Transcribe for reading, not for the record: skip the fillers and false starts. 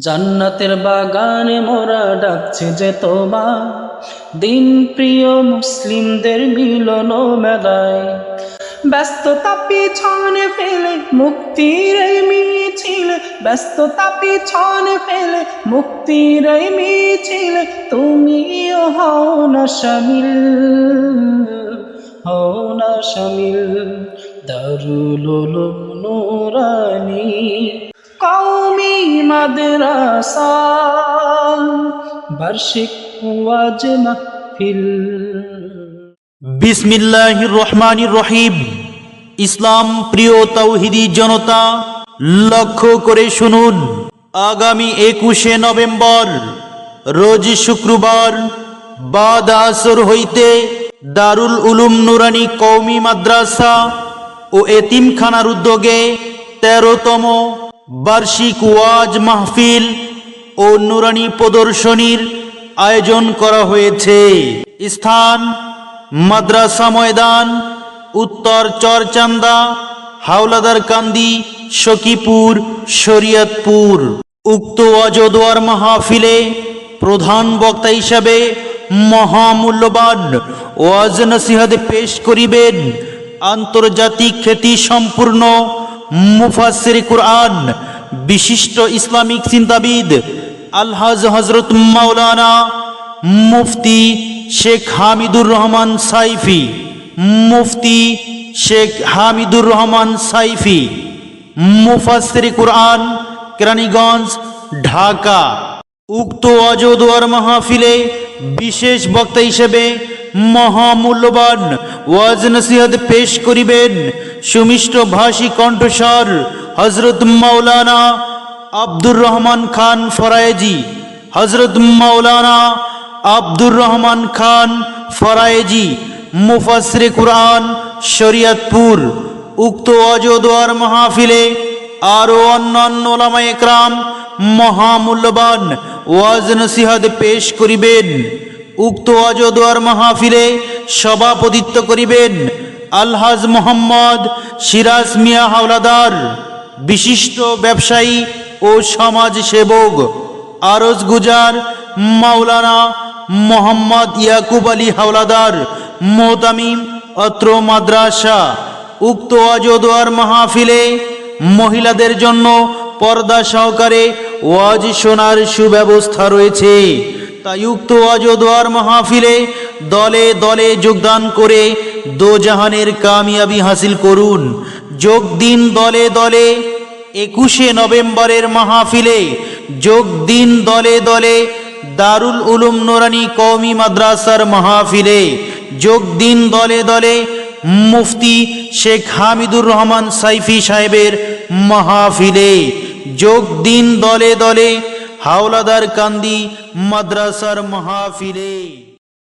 জান্নাতের বাগানে মোরা ডাকছে যে তোমা, দিন প্রিয় মুসলিমদের মিলন মেলায়। ব্যস্ততা পিছনে ফেলে মুক্তির এই মিছিলে, ব্যস্ততা পিছনে ফেলে মুক্তির এই মিছিলে, তুমিও হও না শামিল, হও না শামিল। দারুল উলুম নুরানী কওমি মাদ্রাসা বার্ষিক ওয়াজ মাহফিল। বিসমিল্লাহির রহমানির রহিম। ইসলাম প্রিয় তাওহীদি জনতা, লক্ষ্য করে শুনুন। আগামী 21শে নভেম্বর রোজ শুক্রবার বাদ আসর হইতে দারুল উলুম নুরানী কওমি মাদ্রাসা ও এতিমখানার উদ্যোগে 13তম বার্ষিক ওয়াজ মাহফিল ও নুরানী প্রদর্শনীর আয়োজন করা হয়েছে। স্থান মাদ্রাসা ময়দান, উত্তর চরচান্দা, হাওলাদার কান্দি, সখীপুর, শরীয়তপুর। উক্ত ওয়াজ ও দোয়ার মাহফিলে প্রধান বক্তা হিসাবে মহামূল্যবান ওয়াজ নসিহত পেশ করিবেন আন্তর্জাতিক খ্যাতি সম্পূর্ণ মুফাসসির কুরআন, বিশিষ্ট ইসলামিক চিন্তাবিদ আলহাজ হযরত মাওলানা মুফতি শেখ হামিদুর রহমান সাইফি, মুফতি শেখ হামিদুর রহমান সাইফি, মুফাসসির কুরআন, কেরানীগঞ্জ, ঢাকা। উক্ত ওয়াজ ও দোয়ার মাহফিলে বিশেষ বক্তা হিসেবে মহামূল্যবান ওয়াজ নসিহত পেশ করিবেন সুমিষ্ট ভাষী কণ্ঠস্বর হযরত মাওলানা আব্দুর রহমান খান ফরায়েজি, হযরত মাওলানা আব্দুর রহমান খান ফরায়েজি, মুফাসসির কুরআন, শরীয়তপুর। উক্ত ওয়াজ ও দোয়ার মাহফিলে আরো অন্যান্য উলামায়ে কেরাম মহামূল্যবান ওয়াজ নসিহত পেশ করিবেন। উক্ত ওয়াজ ও দোয়ার মাহফিলে সভাপতিত্ব করিবেন আলহাজ মোহাম্মদ সিরাজ মিয়া হাওলাদার, বিশিষ্ট ব্যবসায়ী ও সমাজ সেবক। আরজ গুজার মাওলানা মোহাম্মদ ইয়াকুব আলী হাওলাদার, মোহতামিম অত্র মাদ্রাসা। উক্ত ওয়াজ ও দোয়ার মাহফিলে মহিলাদের জন্য পর্দা সহকারে ওয়াজ শোনার সুব্যবস্থা রয়েছে। তাই উক্ত ওয়াজ ও দোয়ার মাহফিলে দলে দলে যোগদান করে দোজাহানের কামিয়াবি হাসিল করুন। যোগ দিন দলে দলে 21শে নভেম্বরের মাহফিলে, যোগ দিন দলে দলে দারুল উলুম নুরানী কওমি মাদ্রাসার মাহফিলে, যোগ দিন দলে দলে মুফতি শেখ হামিদুর রহমান সাইফি সাহেবের মাহফিলে, যোগ দিন দলে দলে হাওলাদার কান্দি মাদ্রাসার মাহফিলে।